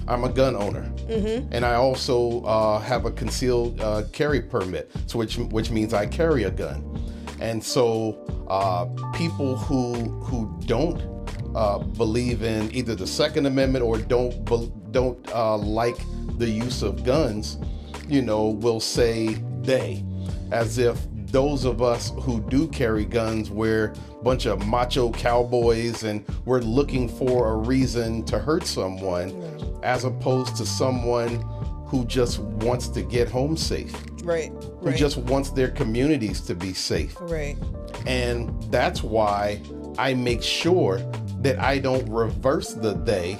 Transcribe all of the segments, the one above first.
I'm a gun owner, and I also have a concealed carry permit, so which means I carry a gun. And so people who don't believe in either the Second Amendment or don't like the use of guns, will say they, as if those of us who do carry guns, we're a bunch of macho cowboys and we're looking for a reason to hurt someone, as opposed to someone who just wants to get home safe. Right. Who just wants their communities to be safe. Right. And that's why I make sure that I don't reverse the they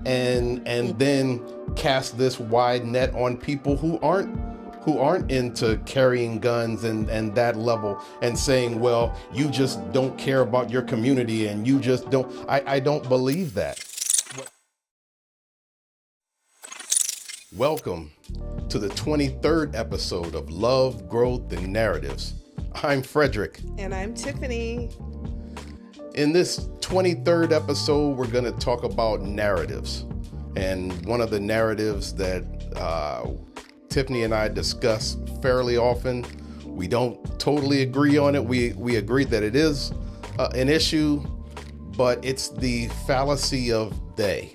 and then cast this wide net on people who aren't into carrying guns and that level, and saying, well, you just don't care about your community and you just don't. I don't believe that. Welcome to the 23rd episode of Love, Growth, and Narratives. I'm Frederick. And I'm Tiffany. In this 23rd episode, we're going to talk about narratives. And one of the narratives that Tiffany and I discuss fairly often, we don't totally agree on it. We agree that it is an issue, but it's the fallacy of they.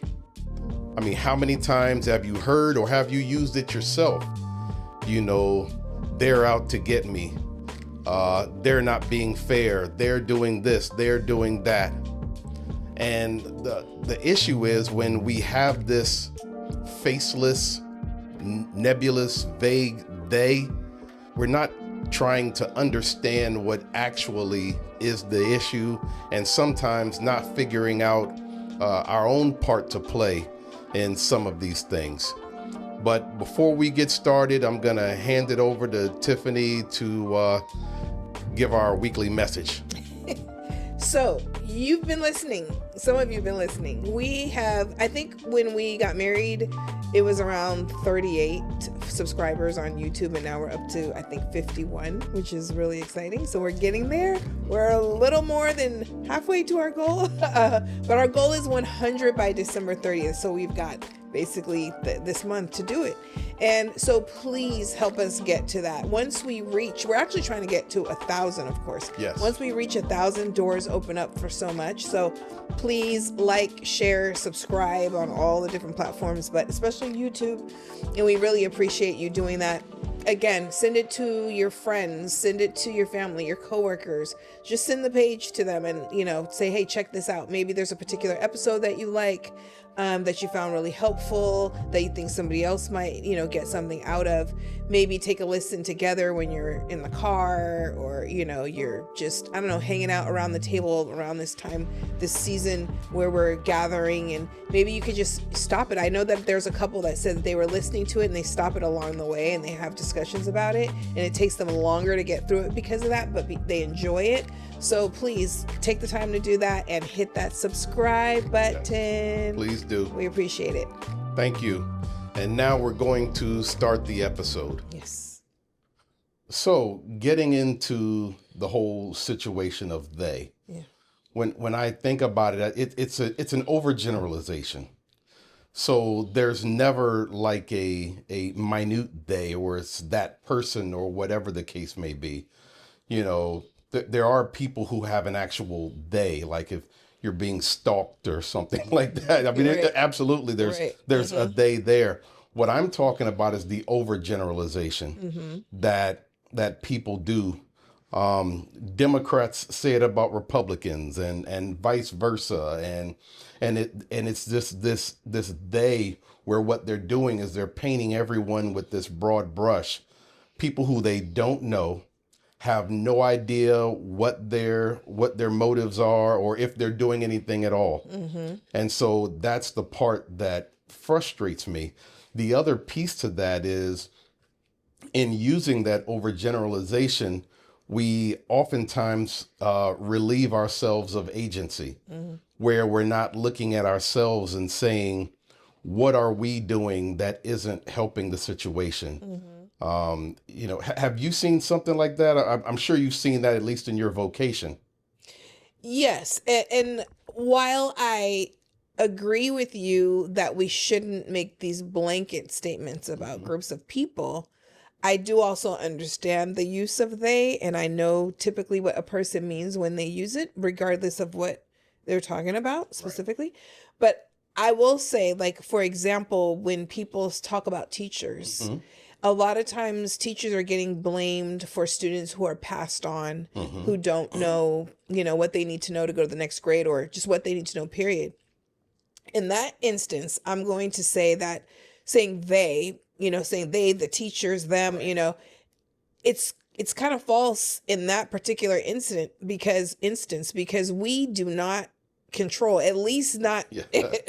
I mean, how many times have you heard or have you used it yourself? They're out to get me. They're not being fair. They're doing this. They're doing that. And the issue is when we have this faceless, nebulous, vague they, we're not trying to understand what actually is the issue, and sometimes not figuring out our own part to play in some of these things. But before we get started, I'm going to hand it over to Tiffany to give our weekly message. So you've been listening. Some of you have been listening. We have, I think when we got married, it was around 38 subscribers on YouTube, and now we're up to, I think, 51, which is really exciting. So we're getting there. We're a little more than halfway to our goal, but our goal is 100 by December 30th. So we've got basically this month to do it. And so please help us get to that. Once we reach, we're actually trying to get to 1,000, of course. Yes. Once we reach 1,000, doors open up for so much. So please like, share, subscribe on all the different platforms, but especially YouTube. And we really appreciate you doing that. Again, send it to your friends, send it to your family, your coworkers. Just send the page to them and, say, hey, check this out. Maybe there's a particular episode that you like, that you found really helpful, that you think somebody else might, get something out of. Maybe take a listen together when you're in the car, or, you're just, hanging out around the table around this time, this season where we're gathering, and maybe you could just stop it. I know that there's a couple that said that they were listening to it and they stop it along the way and they have discussions about it, and it takes them longer to get through it because of that, but they enjoy it. So please take the time to do that and hit that subscribe button. Yes, please do. We appreciate it. Thank you. And now we're going to start the episode. Yes. So getting into the whole situation of they, Yeah. when I think about it, it's an overgeneralization. So there's never like a minute they, or it's that person or whatever the case may be. There are people who have an actual they, like if you're being stalked or something like that. I mean, Right. absolutely, there's a they there. What I'm talking about is the overgeneralization that people do. Democrats say it about Republicans, and vice versa, and it's this they, where what they're doing is they're painting everyone with this broad brush. People who they don't know, have no idea what their motives are, or if they're doing anything at all. And so that's the part that frustrates me. The other piece to that is, in using that overgeneralization, we oftentimes relieve ourselves of agency, where we're not looking at ourselves and saying, what are we doing that isn't helping the situation? Have you seen something like that? I'm sure you've seen that, at least in your vocation. Yes. And while I agree with you that we shouldn't make these blanket statements about groups of people. I do also understand the use of they, and I know typically what a person means when they use it, regardless of what they're talking about specifically. Right. But I will say, like, for example, when people talk about teachers, a lot of times teachers are getting blamed for students who are passed on, who don't know, what they need to know to go to the next grade, or just what they need to know, period. In that instance, I'm going to say that saying they, the teachers, them, it's kind of false in that particular instance because we do not control, at least not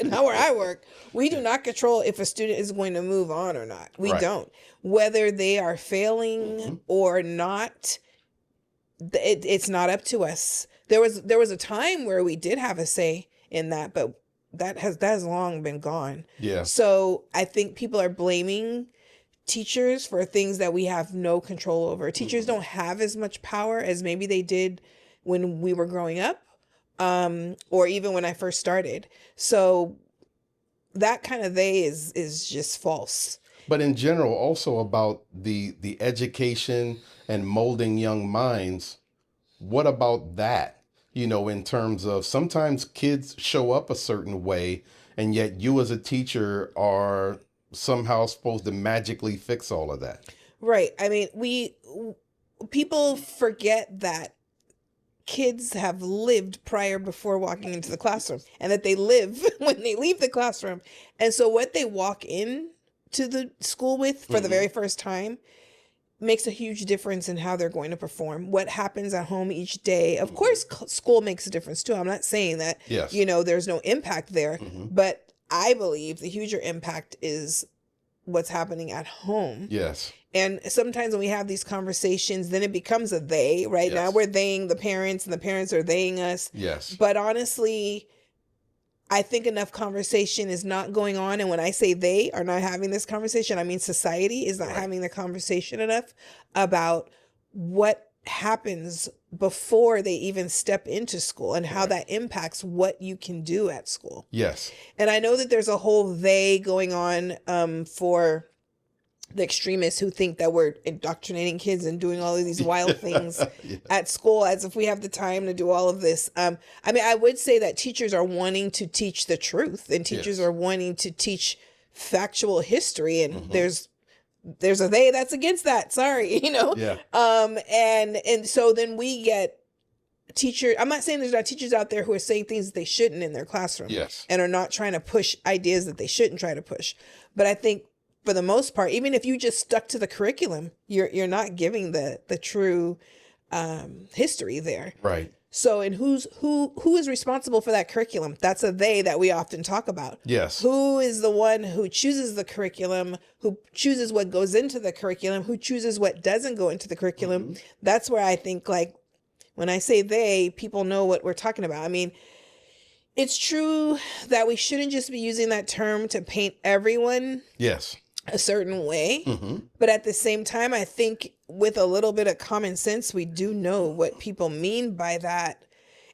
not where I work. We do not control if a student is going to move on or not. We don't. Whether they are failing or not, it's not up to us. There was a time where we did have a say in that, but that has long been gone. Yeah. So I think people are blaming teachers for things that we have no control over. Teachers don't have as much power as maybe they did when we were growing up, or even when I first started. So that kind of they is just false. But in general, also about the education and molding young minds, what about that? In terms of sometimes kids show up a certain way, and yet you as a teacher are somehow supposed to magically fix all of that. Right. I mean, people forget that kids have lived before walking into the classroom, and that they live when they leave the classroom. And so what they walk in to the school with for the very first time makes a huge difference in how they're going to perform. What happens at home each day. Of course, school makes a difference too. I'm not saying that, there's no impact there, but I believe the huger impact is what's happening at home. Yes. And sometimes when we have these conversations, then it becomes a they, right? Yes. Now we're theying the parents and the parents are theying us. Yes. But honestly, I think enough conversation is not going on. And when I say they are not having this conversation, I mean society is not having the conversation enough about what happens before they even step into school and how that impacts what you can do at school. Yes. And I know that there's a whole they going on for the extremists who think that we're indoctrinating kids and doing all of these wild things at school, as if we have the time to do all of this. I mean, I would say that teachers are wanting to teach the truth, and teachers are wanting to teach factual history, and there's a they that's against that. Sorry, Yeah. And so then we get teacher. I'm not saying there's not teachers out there who are saying things that they shouldn't in their classroom. Yes. And are not trying to push ideas that they shouldn't try to push. But I think for the most part, even if you just stuck to the curriculum, you're not giving the true history there. Right. So, and who is responsible for that curriculum? That's a they that we often talk about. Yes. Who is the one who chooses the curriculum, who chooses what goes into the curriculum, who chooses what doesn't go into the curriculum? That's where I think, like, when I say they, people know what we're talking about. I mean, it's true that we shouldn't just be using that term to paint everyone a certain way. But at the same time, I think with a little bit of common sense, we do know what people mean by that.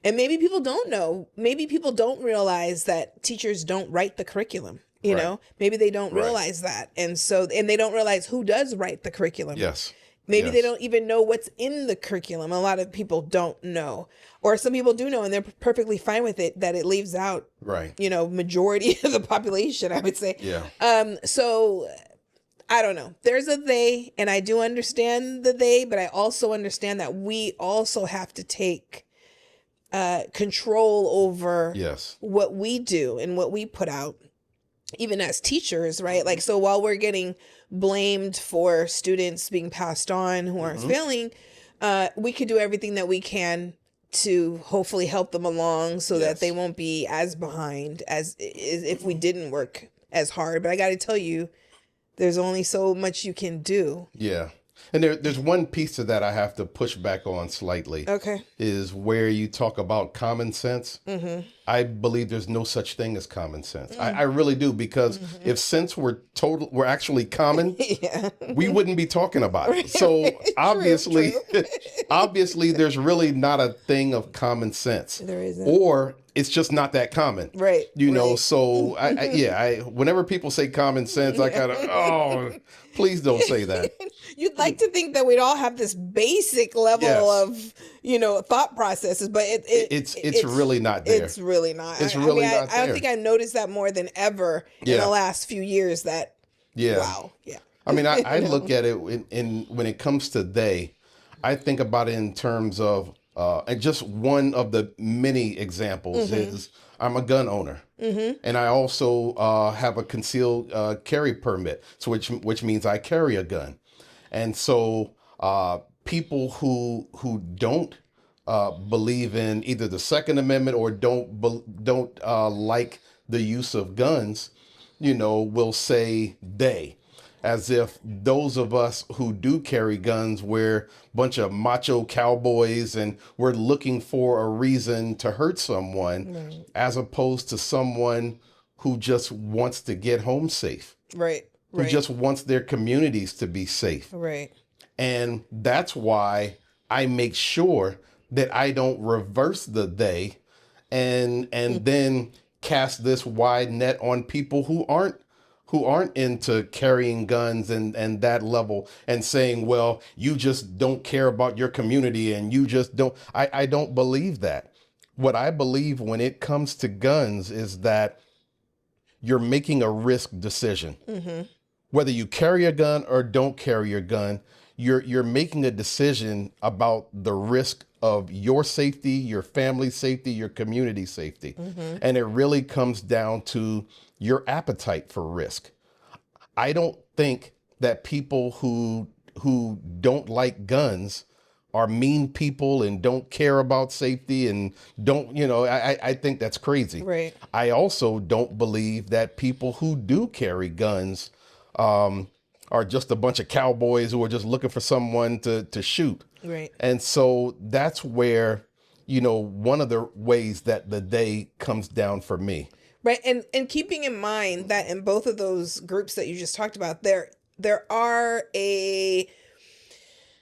And maybe people don't know. Maybe people don't realize that teachers don't write the curriculum. You know, maybe they don't realize that. And they don't realize who does write the curriculum. Yes. Maybe they don't even know what's in the curriculum. A lot of people don't know. Or some people do know, and they're perfectly fine with it, that it leaves out, majority of the population, I would say. Yeah. So I don't know. There's a they, and I do understand the they, but I also understand that we also have to take control over what we do and what we put out, even as teachers, right? Like, so while we're getting blamed for students being passed on who aren't failing, we could do everything that we can to hopefully help them along so that they won't be as behind as if we didn't work as hard. But I got to tell you, there's only so much you can do. Yeah. And there's one piece to that I have to push back on slightly. Okay. Is where you talk about common sense. I believe there's no such thing as common sense. I really do, because if sense were actually common, we wouldn't be talking about it. So obviously, obviously there's really not a thing of common sense. There isn't. Or it's just not that common. Right. You know, Right. so whenever people say common sense, I kind of, oh, please don't say that. You'd like to think that we'd all have this basic level Yes. of, thought processes, but It's really not there. it's really not. It's I really mean, not I don't there. think I noticed that more than ever in Yeah. the last few years that, Yeah. wow. Yeah. I mean, I look at it in when it comes to they, I think about it in terms of, and just one of the many examples is I'm a gun owner, and I also have a concealed carry permit, so which means I carry a gun, and so people who don't believe in either the Second Amendment or don't like the use of guns, will say they, as if those of us who do carry guns, we're a bunch of macho cowboys and we're looking for a reason to hurt someone, Right. as opposed to someone who just wants to get home safe, Right. who Right. just wants their communities to be safe. Right. And that's why I make sure that I don't reverse the they and then cast this wide net on people who aren't into carrying guns and that level, and saying, well, you just don't care about your community and you just don't. I don't believe that. What I believe when it comes to guns is that you're making a risk decision. Whether you carry a gun or don't carry your gun, you're making a decision about the risk of your safety, your family's safety, your community safety. And it really comes down to your appetite for risk. I don't think that people who don't like guns are mean people and don't care about safety and don't, I think that's crazy. Right. I also don't believe that people who do carry guns are just a bunch of cowboys who are just looking for someone to shoot. Right. And so that's where, one of the ways that the day comes down for me. Right. And keeping in mind that in both of those groups that you just talked about, there are a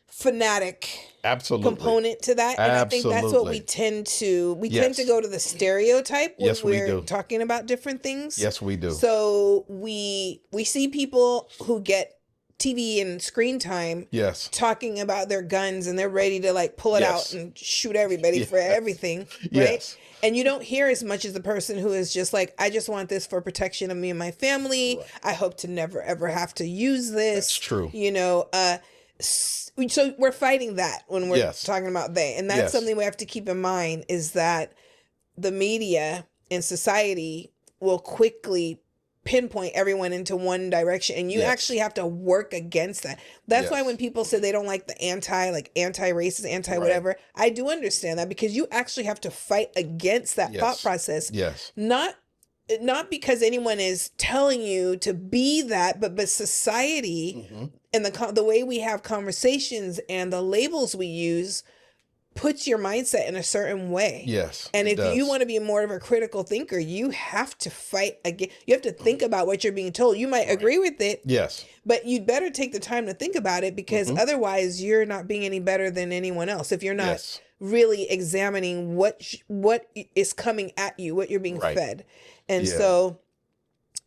fanatic Absolutely. component to that. And I think that's what we tend to Yes. go to the stereotype when Yes, we we're do. talking about different things. Yes, we do. So we see people who get TV and screen time Yes. talking about their guns and they're ready to like pull it Yes. out and shoot everybody for everything, right? Yes. And you don't hear as much as the person who is just like, I just want this for protection of me and my family. Right. I hope to never ever have to use this. That's true. So we're fighting that when we're Yes. talking about they. And that's Yes. something we have to keep in mind, is that the media and society will quickly pinpoint everyone into one direction, and you Yes. actually have to work against that. That's why Yes. when people say they don't like the anti-racist, anti-whatever, I do understand that, because you actually have to fight against that Yes. thought process. Yes. Not because anyone is telling you to be that, but society and the way we have conversations and the labels we use puts your mindset in a certain way. Yes. And it if you does. want to be more of a critical thinker, you have to fight again. You have to think about what you're being told. You might agree with it, Yes. but you'd better take the time to think about it, because otherwise you're not being any better than anyone else. If you're not Yes. really examining what is coming at you, what you're being Right. fed. And Yeah. so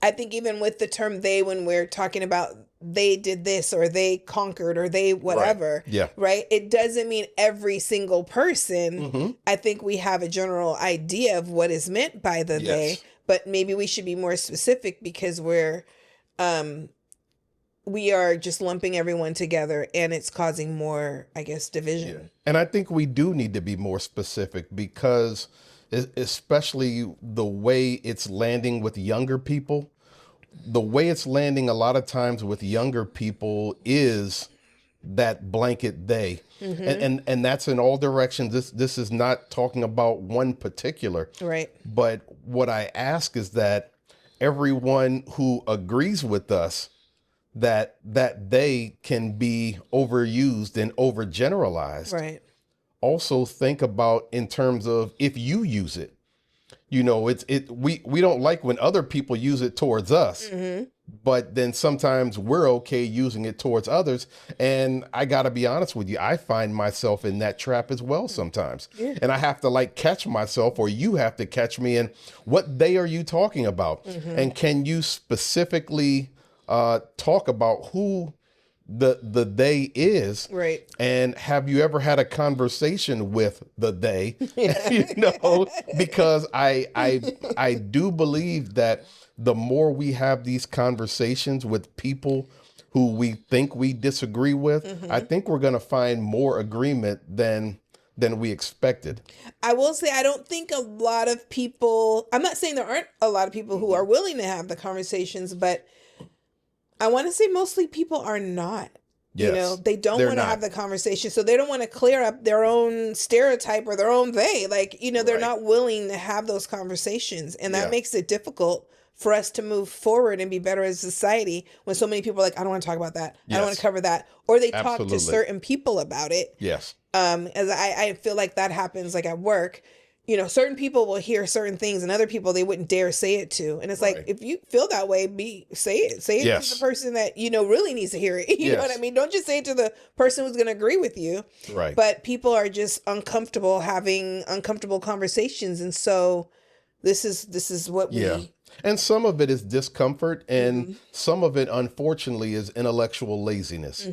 I think even with the term they, when we're talking about they did this or they conquered or they whatever, Yeah. right? It doesn't mean every single person. I think we have a general idea of what is meant by the they, Yes. but maybe we should be more specific, because we are just lumping everyone together and it's causing more, I guess, division. And I think we do need to be more specific, because especially the way it's landing with younger people, the way it's landing a lot of times with younger people is that blanket they. And that's in all directions. This is not talking about one particular. Right. But what I ask is that everyone who agrees with us that they can be overused and overgeneralized, Right. also think about in terms of if you use it. We don't like when other people use it towards us, but then sometimes we're okay using it towards others. And I got to be honest with you, I find myself in that trap as well sometimes. Yeah. And I have to like catch myself, or you have to catch me in what they are you talking about? And can you specifically talk about who the they is? Right. And have you ever had a conversation with the they? You know, because I do believe that the more we have these conversations with people who we think we disagree with, I think we're going to find more agreement than we expected. I will say, I don't think a lot of people, I'm not saying there aren't a lot of people who are willing to have the conversations, but I want to say mostly people are not. You Yes, know, they don't they're want to not. have the conversation. So they don't want to clear up their own stereotype or their own they. Like, you know, they're Right. not willing to have those conversations. And that Yeah. makes it difficult for us to move forward and be better as a society when so many people are like, I don't want to talk about that. I don't want Yes. to cover that. Or they talk to Absolutely. certain people about it. Yes. As I feel like that happens like at work. You know, certain people will hear certain things and other people they wouldn't dare say it to. And it's like, Right. if you feel that way, say it. Say it Yes. to the person that, you know, really needs to hear it. You know what I Yes. mean? Don't just say it to the person who's going to agree with you. Right. But people are just uncomfortable having uncomfortable conversations. And so this is what we... Yeah. And some of it is discomfort, and some of it, unfortunately, is intellectual laziness.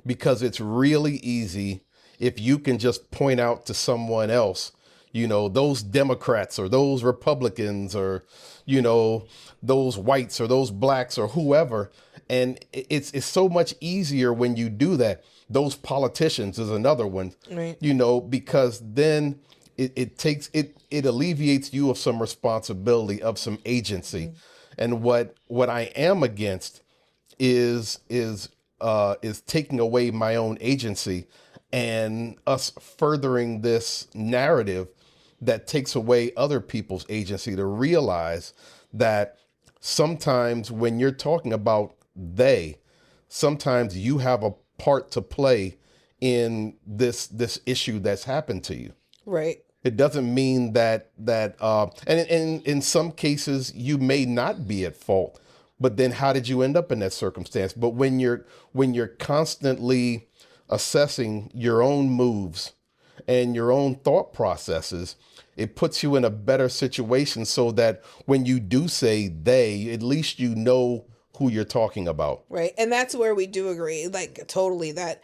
Because it's really easy if you can just point out to someone else, you know, those Democrats or those Republicans or, you know, those whites or those blacks or whoever. And it's so much easier when you do that. Those politicians is another one, Right. you know, because then it alleviates you of some responsibility, of some agency. And what I am against is taking away my own agency and us furthering this narrative that takes away other people's agency to realize that sometimes when you're talking about they, sometimes you have a part to play in this issue that's happened to you. Right. It doesn't mean and in some cases you may not be at fault, but then how did you end up in that circumstance? But when you're constantly assessing your own moves and your own thought processes, it puts you in a better situation so that when you do say they, at least you know who you're talking about. Right. And that's where we do agree, like totally, that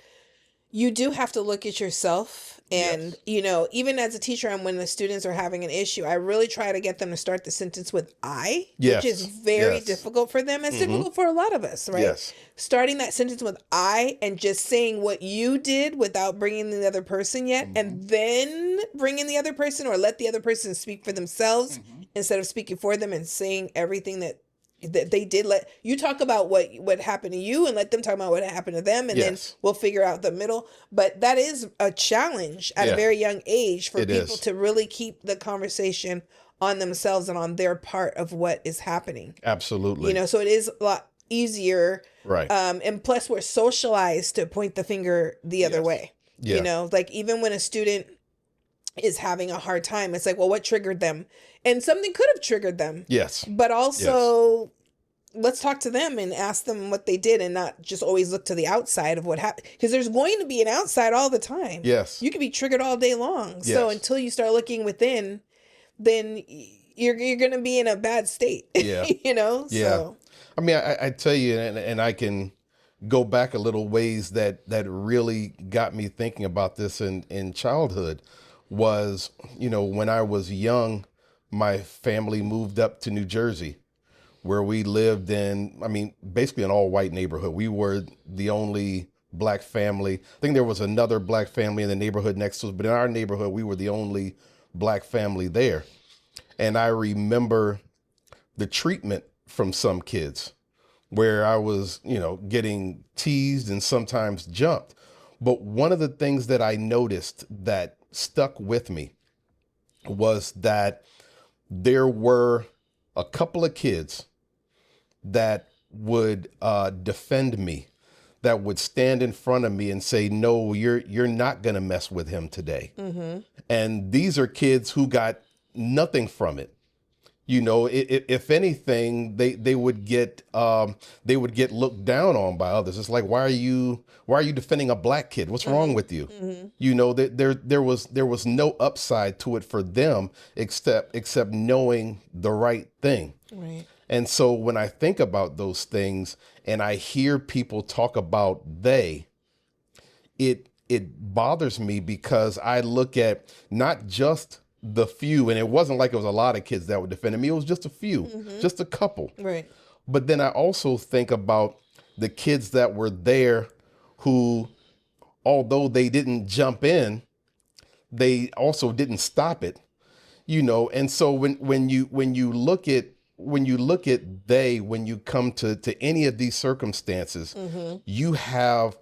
you do have to look at yourself. And, you know, even as a teacher, and when the students are having an issue, I really try to get them to start the sentence with I, Yes. which is very Yes. difficult for them. It's difficult for a lot of us, right? Yes. Starting that sentence with I and just saying what you did without bringing the other person yet, and then bringing the other person, or let the other person speak for themselves instead of speaking for them and saying everything that they did. Let you talk about what happened to you and let them talk about what happened to them, and then Yes. we'll figure out the middle. But that is a challenge at a Yeah. very young age for It people is. to really keep the conversation on themselves and on their part of what is happening. Absolutely. You know, so it is a lot easier. Right. And plus we're socialized to point the finger the other Yes. way. Yeah. You know, like even when a student is having a hard time, it's like, well, what triggered them? And something could have triggered them. Yes. But also, let's talk to them and ask them what they did, and not just always look to the outside of what happened. Because there's going to be an outside all the time. Yes. You could be triggered all day long. So Yes. until you start looking within, then you're going to be in a bad state. Yeah. You know? Yeah. So, I mean, I tell you, and I can go back a little ways that really got me thinking about this in childhood was, you know, when I was young, my family moved up to New Jersey, where we lived in, I mean, basically an all white neighborhood. We were the only black family. I think there was another black family in the neighborhood next to us, but in our neighborhood, we were the only black family there. And I remember the treatment from some kids where I was, you know, getting teased and sometimes jumped. But one of the things that I noticed that stuck with me was that there were a couple of kids that would defend me, that would stand in front of me and say, no, you're not going to mess with him today. And these are kids who got nothing from it. You know, if anything, they would get looked down on by others. It's like, why are you defending a black kid? What's wrong with you? You know, there was no upside to it for them except knowing the right thing. Right. And so when I think about those things and I hear people talk about it bothers me, because I look at not just the few, and it wasn't like it was a lot of kids that were defending me. It was just a few, just a couple. Right. But then I also think about the kids that were there who, although they didn't jump in, they also didn't stop it, you know. And so when you look at when you come to any of these circumstances, you have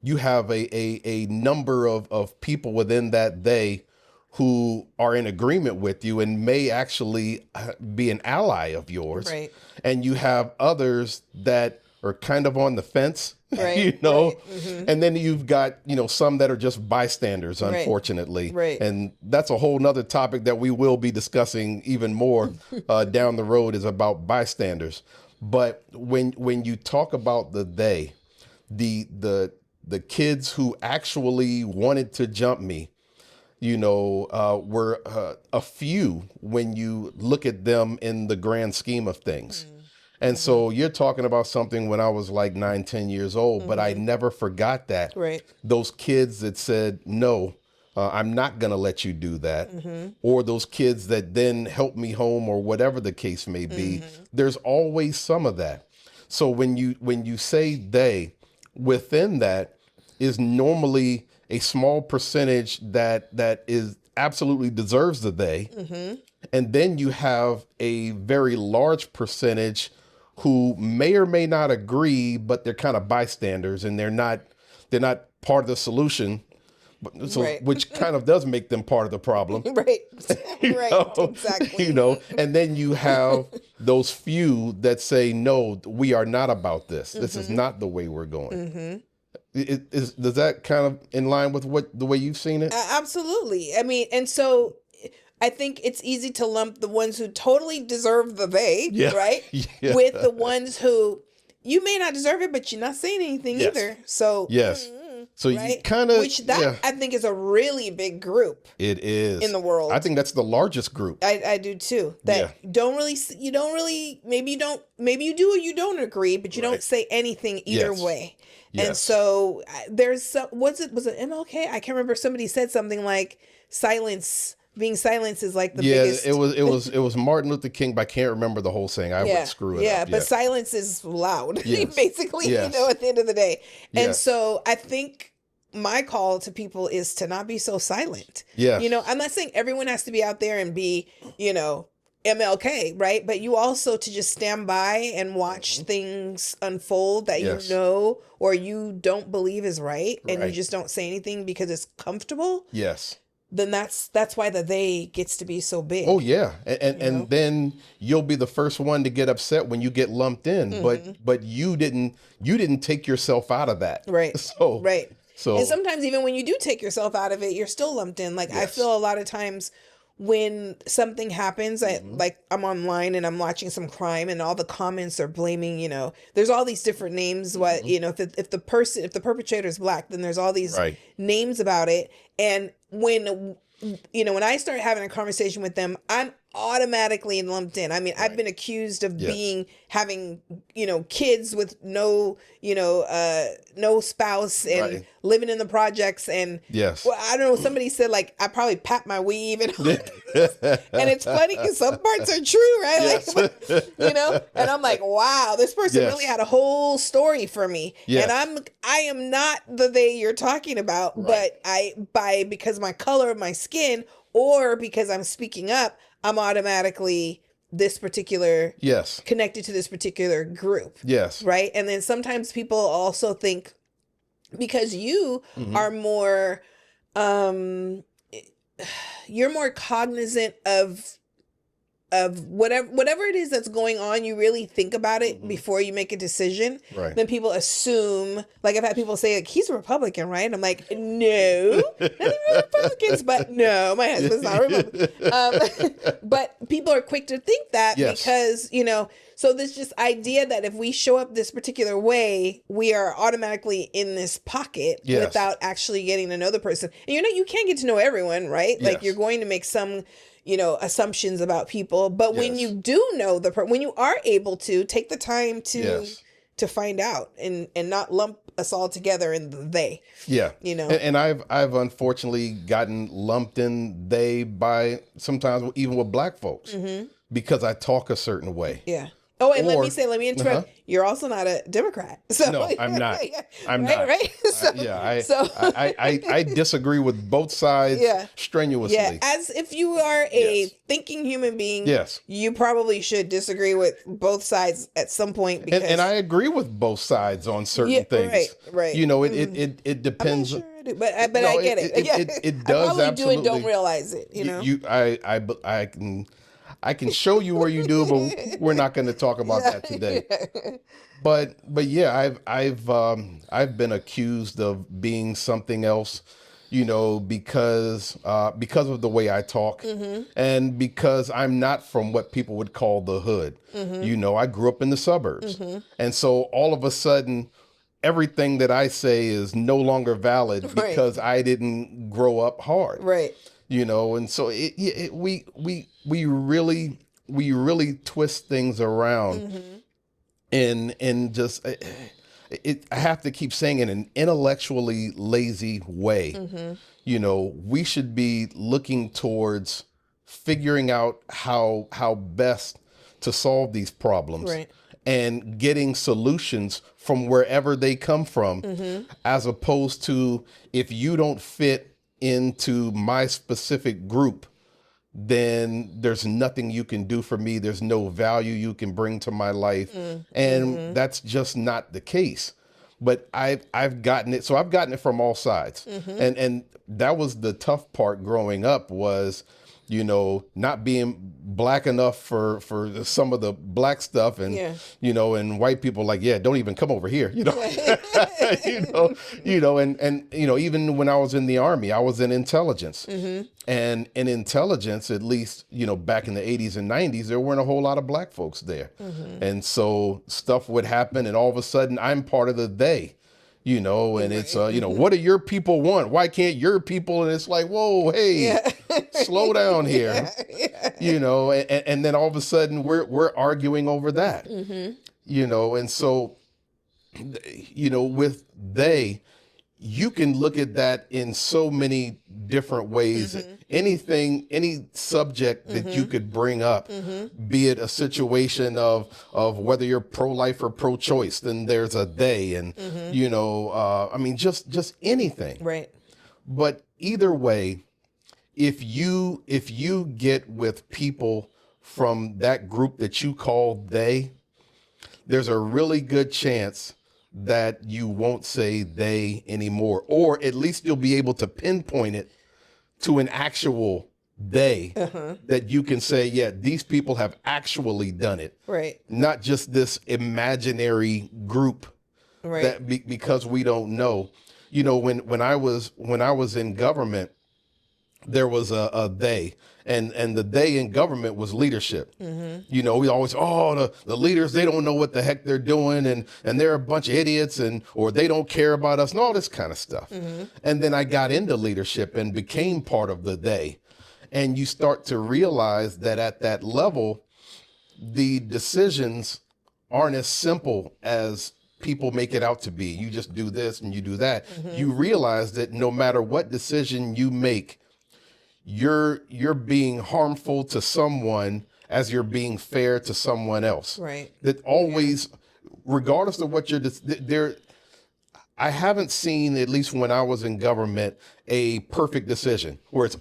a number of people within that they who are in agreement with you and may actually be an ally of yours. Right. And you have others that are kind of on the fence, Right. you know, Right. and then you've got, you know, some that are just bystanders, unfortunately. Right. And that's a whole nother topic that we will be discussing even more down the road, is about bystanders. But when you talk about the kids who actually wanted to jump me, you know, were a few when you look at them in the grand scheme of things. And so you're talking about something when I was like 9, 10 years old, but I never forgot that. Right. Those kids that said, no, I'm not going to let you do that. Or those kids that then helped me home, or whatever the case may be. There's always some of that. So when you say they, within that is normally a small percentage that is absolutely deserves the they. And then you have a very large percentage who may or may not agree, but they're kind of bystanders, and they're not part of the solution. But, so, Right. which kind of does make them part of the problem. Right. Right. know? Exactly. You know, and then you have those few that say, no, we are not about this. This is not the way we're going. Does that kind of in line with the way you've seen it? Absolutely. I mean, and so I think it's easy to lump the ones who totally deserve the they, right? Yeah. With the ones who you may not deserve it, but you're not saying anything either. So yes. So right? you kind of, which that I think is a really big group. It is in the world. I think that's the largest group. I do too. That you don't really, maybe you do or you don't agree, but you don't say anything either way. And so there's some, was it MLK? I can't remember. Somebody said something like being silenced is like the biggest. It was Martin Luther King, but I can't remember the whole saying. I would screw it up. But silence is loud, Yes. basically, Yes. you know, at the end of the day. And Yes. so I think my call to people is to not be so silent. Yes. You know, I'm not saying everyone has to be out there and be, you know, MLK, right? But you also to just stand by and watch things unfold that you know or you don't believe is right, and you just don't say anything because it's comfortable. Yes. Then that's why the they gets to be so big. Oh yeah, and then you'll be the first one to get upset when you get lumped in, but you didn't take yourself out of that, right? So and sometimes even when you do take yourself out of it, you're still lumped in. Like I feel a lot of times when something happens, like I'm online and I'm watching some crime and all the comments are blaming, you know, there's all these different names. What, you know, if the perpetrator is black, then there's all these names about it. And when, you know, when I start having a conversation with them, I'm automatically lumped in. I mean, I've been accused of having, you know, kids with no spouse and living in the projects. And well, I don't know, somebody said like, I probably pat my weave and and it's funny because some parts are true, right? Like, you know, and I'm like, wow, this person really had a whole story for me. And I am not the they you're talking about, but because my color of my skin or because I'm speaking up, I'm automatically this particular connected to this particular group. Yes. Right. And then sometimes people also think because you are more you're more cognizant of whatever it is that's going on, you really think about it before you make a decision. Right. Then people assume, like I've had people say, like, he's a Republican, right? And I'm like, no, not even Republicans, but no, my husband's not a Republican. But people are quick to think that Yes. because, so there's just idea that if we show up this particular way, we are automatically in this pocket Yes. without actually getting to know the person. And you can't get to know everyone, right? Like Yes. you're going to make some assumptions about people, but when Yes. you do know when you are able to take the time to Yes. find out and not lump us all together in the they. Yeah. And I've unfortunately gotten lumped in they by sometimes even with black folks because I talk a certain way. Yeah. Oh, and let me interrupt. Uh-huh. You're also not a Democrat. So No, I'm not. I'm right, not. Right. I disagree with both sides strenuously. Yeah. As if you are a thinking human being, Yes. you probably should disagree with both sides at some point. Because And I agree with both sides on certain things. Right. It depends. I'm not sure I do, but I get it. It does I probably absolutely. do and don't realize it. I can show you where you do, but we're not going to talk about that today. But yeah, I've been accused of being something else, because of the way I talk and because I'm not from what people would call the hood. I grew up in the suburbs. And so all of a sudden, everything that I say is no longer valid because I didn't grow up hard. Right. And so we really twist things around and just I have to keep saying in an intellectually lazy way. We should be looking towards figuring out how best to solve these problems and getting solutions from wherever they come from, as opposed to if you don't fit into my specific group, then there's nothing you can do for me. There's no value you can bring to my life. And that's just not the case. But I've gotten it. So I've gotten it from all sides. And that was the tough part growing up was, not being black enough for some of the black stuff and, and white people like, don't even come over here, and even when I was in the Army, I was in intelligence and in intelligence, at least, back in the 80s and 90s, there weren't a whole lot of black folks there. And so stuff would happen and all of a sudden I'm part of the they. And it's, what do your people want? Why can't your people? And it's like, whoa, hey, slow down here, and then all of a sudden we're arguing over that, and so, with they, you can look at that in so many different ways. Any subject that you could bring up, be it a situation of whether you're pro-life or pro-choice, then there's a they, and just anything. Right. But either way, if you get with people from that group that you call they, there's a really good chance that you won't say they anymore, or at least you'll be able to pinpoint it to an actual they that you can say, these people have actually done it. Right. Not just this imaginary group that because we don't know. When I was in government, there was a they, and the they in government was leadership. We always, the leaders, they don't know what the heck they're doing, and they're a bunch of idiots, or they don't care about us and all this kind of stuff. And then I got into leadership and became part of the they. And you start to realize that at that level, the decisions aren't as simple as people make it out to be. You just do this and you do that. You realize that no matter what decision you make, you're being harmful to someone as you're being fair to someone else. Right. That always, regardless of what you're I haven't seen, at least when I was in government, a perfect decision where it's,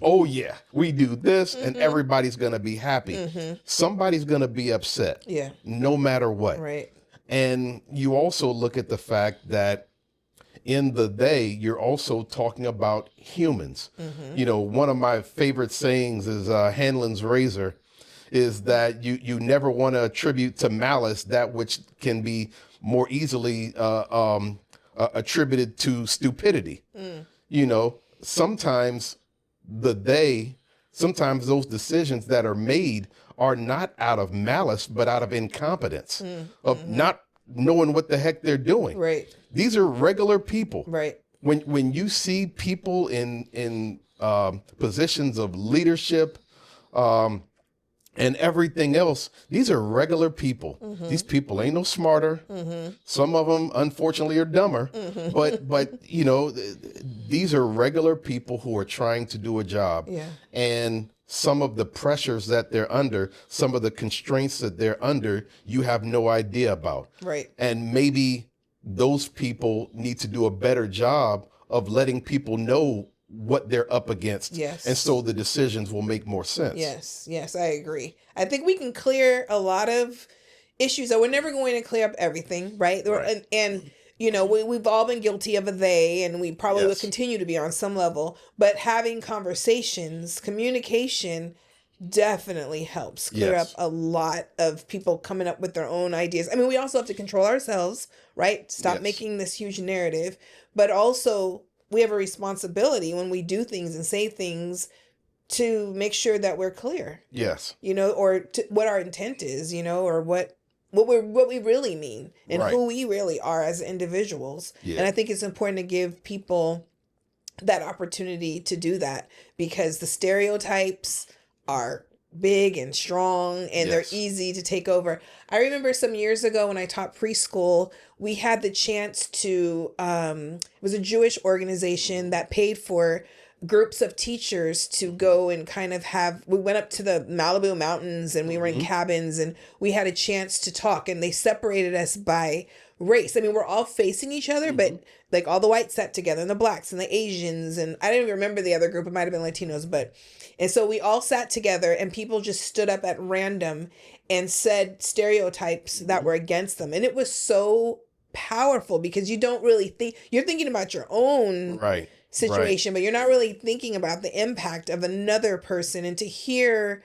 we do this and everybody's going to be happy. Somebody's going to be upset. Yeah. No matter what. Right. And you also look at the fact that in the they, you're also talking about humans. One of my favorite sayings is Hanlon's razor. is that you never want to attribute to malice that which can be more easily attributed to stupidity. You know, sometimes those decisions that are made are not out of malice, but out of incompetence, of not knowing what the heck they're doing. Right. These are regular people. Right. When you see people in positions of leadership, and everything else, these are regular people. These people ain't no smarter. Some of them, unfortunately, are dumber. But you know, these are regular people who are trying to do a job. Yeah. And some of the pressures that they're under, some of the constraints that they're under, you have no idea about. Right. And maybe those people need to do a better job of letting people know what they're up against. Yes. And so the decisions will make more sense. Yes, I agree. I think we can clear a lot of issues that we're never going to clear up everything, right? Right. And you know, we've all been guilty of a they, and we probably will Yes. continue to be on some level, but having conversations, communication definitely helps clear Yes. up a lot of people coming up with their own ideas. I mean, we also have to control ourselves, right? Stop Yes. making this huge narrative, but also we have a responsibility when we do things and say things to make sure that we're clear, Yes. you know, or what our intent is, you know, or what we really mean and Right. who we really are as individuals. Yeah. And I think it's important to give people that opportunity to do that, because the stereotypes are big and strong and Yes. they're easy to take over. I remember some years ago when I taught preschool, we had the chance to, it was a Jewish organization that paid for groups of teachers to go and kind of we went up to the Malibu mountains and we were in cabins and we had a chance to talk, and they separated us by race. I mean, we're all facing each other, but like all the whites sat together and the blacks and the Asians, and I didn't even remember the other group. It might've been Latinos, and so we all sat together and people just stood up at random and said stereotypes that were against them. And it was so powerful because you don't really you're thinking about your own Right. situation, but you're not really thinking about the impact of another person. And to hear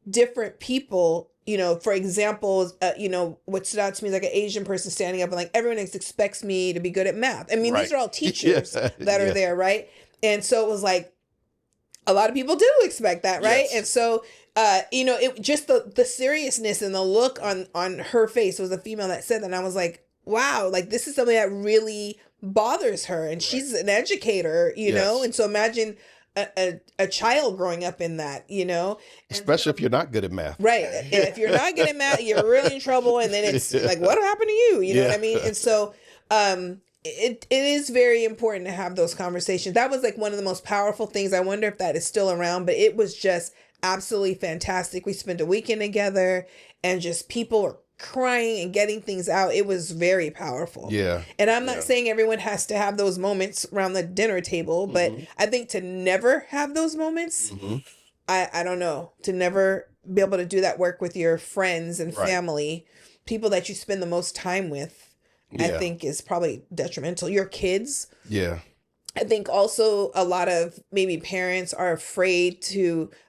different people, you know, for example, you know, what stood out to me is like an Asian person standing up and like, everyone expects me to be good at math. I mean, Right. these are all teachers Yeah. that are Yeah. there, right? And so it was like, a lot of people do expect that, right? Yes. And so, you know, it just the seriousness and the look on her face, was a female that said that, and I was like, wow, like this is something that really bothers her, and she's an educator, you know, Yes. and so imagine a child growing up in that, you know, Especially if you're not good at math. right? And if you're not good at math, you're really in trouble, and then it's like, what happened to you? You know what I mean? And so, it is very important to have those conversations. That was like one of the most powerful things. I wonder if that is still around, but it was just absolutely fantastic. We spent a weekend together, and just people were crying and getting things out. It was very powerful. Yeah. And I'm not saying everyone has to have those moments around the dinner table, but I think to never have those moments, I don't know, to never be able to do that work with your friends and Right. family, people that you spend the most time with, I Yeah. think is probably detrimental. Your kids, Yeah. I think also a lot of maybe parents are afraid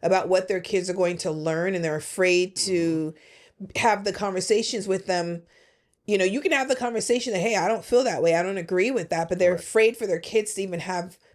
about what their kids are going to learn, and they're afraid to have the conversations with them. You know, you can have the conversation that, hey, I don't feel that way, I don't agree with that, but they're afraid for their kids to even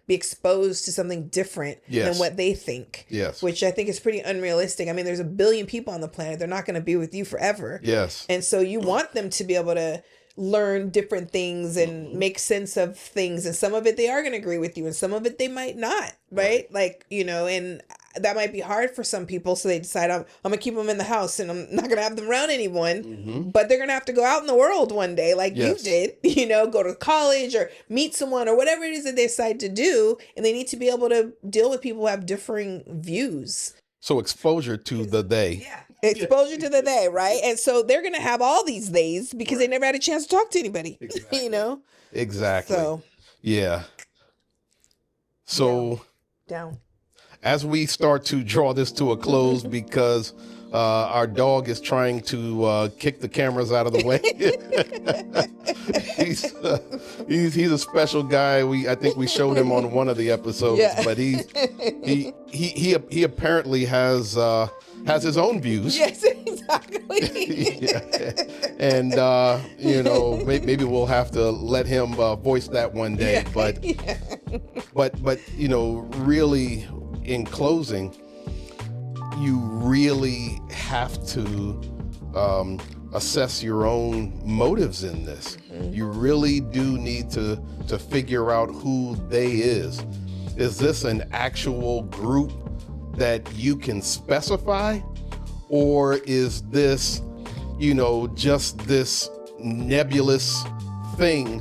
be exposed to something different than Yes. what they think. Yes. Which I think is pretty unrealistic. I mean, there's 1 billion people on the planet. They're not going to be with you forever. Yes. And so you want them to be able to learn different things and make sense of things. And some of it they are going to agree with you, and some of it they might not, right? Like, you know, and that might be hard for some people. So they decide, I'm going to keep them in the house and I'm not going to have them around anyone, but they're going to have to go out in the world one day, like Yes. you did, you know, go to college or meet someone or whatever it is that they decide to do. And they need to be able to deal with people who have differing views. So exposure to the they. Exposure to the they, right? And so they're going to have all these days because they never had a chance to talk to anybody, you know? Exactly. So, Yeah. So down. as we start to draw this to a close, because our dog is trying to kick the cameras out of the way. he's a special guy. I think we showed him on one of the episodes, Yeah. but he apparently has has his own views. Yes, exactly. Yeah. And, maybe we'll have to let him voice that one day. Yeah. But, Yeah. but, really in closing, you really have to assess your own motives in this. You really do need to figure out who they is. Is this an actual group that you can specify? Or is this, just this nebulous thing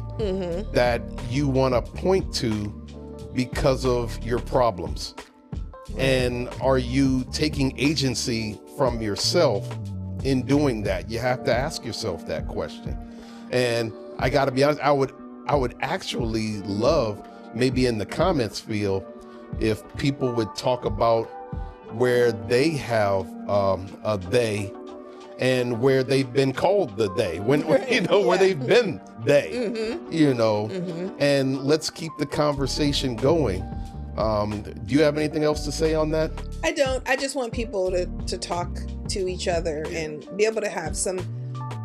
that you want to point to because of your problems? And are you taking agency from yourself in doing that? You have to ask yourself that question. And I got to be honest, I would actually love, maybe in the comments field, if people would talk about where they have a they and where they've been called the they, where they've been they, and let's keep the conversation going. Do you have anything else to say on that? I don't. I just want people to talk to each other and be able to have some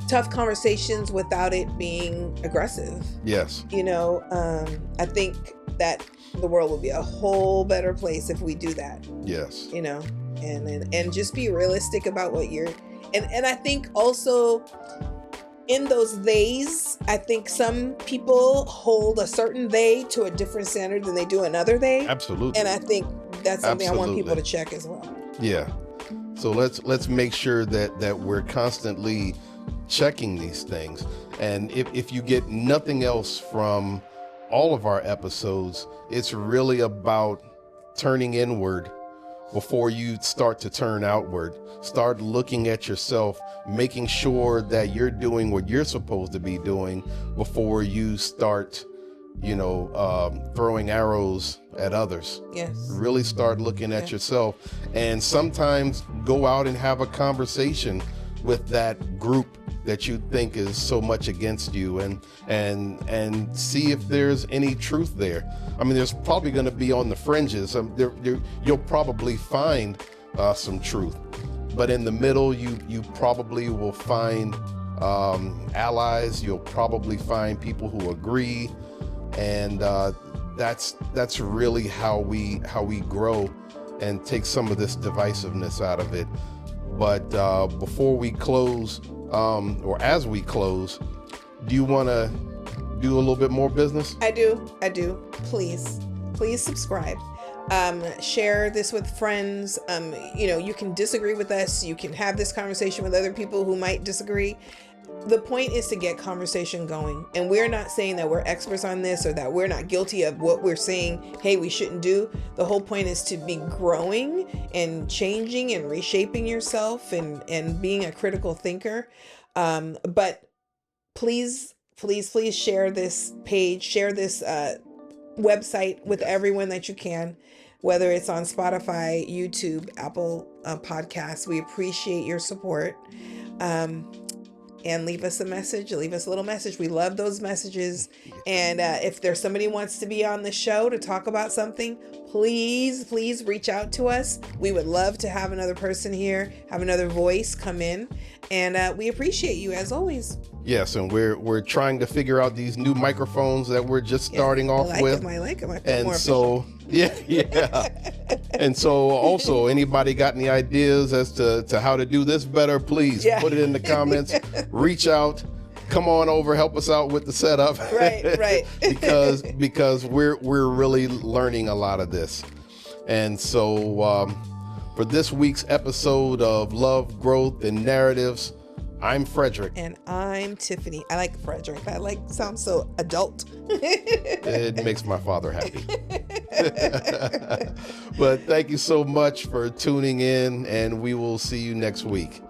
tough conversations without it being aggressive. Yes. I think that the world will be a whole better place if we do that. Yes. And just be realistic about what you're, and I think also in those theys, I think some people hold a certain they to a different standard than they do another they. Absolutely. And I think that's something I want people Absolutely. to check as well. Yeah. So let's make sure that we're constantly checking these things. And if you get nothing else from all of our episodes, it's really about turning inward before you start to turn outward. Start looking at yourself, making sure that you're doing what you're supposed to be doing before you start, throwing arrows at others. Yes. Really start looking at yourself, and sometimes go out and have a conversation with that group that you think is so much against you, and see if there's any truth there. I mean, there's probably going to be on the fringes. You'll probably find some truth, but in the middle, you probably will find allies. You'll probably find people who agree, and that's really how we grow and take some of this divisiveness out of it. But before we close, or as we close, do you want to do a little bit more business? I do. Please subscribe. Share this with friends. You can disagree with us. You can have this conversation with other people who might disagree. The point is to get conversation going. And we're not saying that we're experts on this or that we're not guilty of what we're saying, hey, we shouldn't do. The whole point is to be growing and changing and reshaping yourself and being a critical thinker. But please share this page, share this website with everyone that you can, whether it's on Spotify, YouTube, Apple Podcasts. We appreciate your support. And leave us a message, leave us a little message. We love those messages. And if there's somebody who wants to be on the show to talk about something, please reach out to us. We would love to have another person here, have another voice come in. And we appreciate you as always. Yes, and we're trying to figure out these new microphones that we're just starting off with. I like them. And so, yeah. And so also, anybody got any ideas as to how to do this better, please put it in the comments. Reach out. Come on over, help us out with the setup. Right. because we're really learning a lot of this. And so for this week's episode of Love, Growth, and Narratives, I'm Frederick. And I'm Tiffany. I like Frederick. That sounds so adult. It makes my father happy. But thank you so much for tuning in, and we will see you next week.